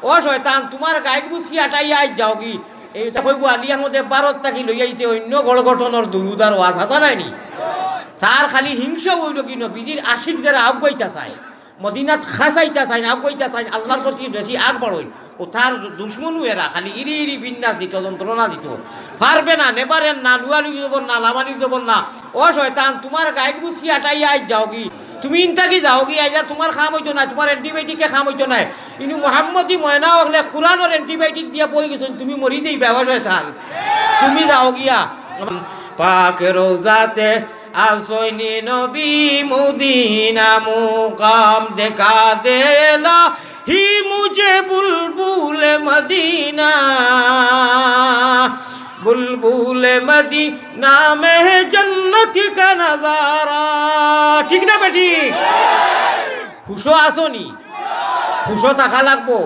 ও শয়তান তোমার গাইড বুঝি আটাই আই যাও কি এইটা কইব আলিয়ার মধ্যে 12 টাকি লই আইছে অন্য গড় গঠনের দুরুদার ওয়াজ আসা নাইনি তার খালি হিংসা হইল কি নবীজির আশিক যারা আগাইতা চায় মদিনাত খাসাইতা চায় না আগাইতা চায় আল্লাহর প্রতি বেশি আগ বাড়ইন ও তার দুশ্মনু এরা খালি ইরি ইরি বিন্যাস দিত যন্ত্রণা দিত পারবে না নেবারেন না নুয়ালি দেবন না লামালি দেবন না ও শয়তান তোমার গাইড বুঝি আটাই আই যাও কি তুমি ইনতা কি যাও কি আইয়া তোমার খাম হইতো না তোমার অ্যান্টিবায়োটিকে খাম হইতো না ইনু মোহাম্মদী ময়না হলে কোরআনের অ্যান্টিবায়োটিক দিয়া পড়ে গেছেন তুমি মরি দেই ব্যবহার শয়তান তুমি যাও গিয়া পাক রোজাতে আসইনি নবী মুদিনা মুকাম দেখা দেলা হি মুঝে বুলবুল মদিনা বুলবুল মদিনা মে জন্নত কা নজারা ঠিক না বেটি খুশো আসনি খুশো থাকা লাগবো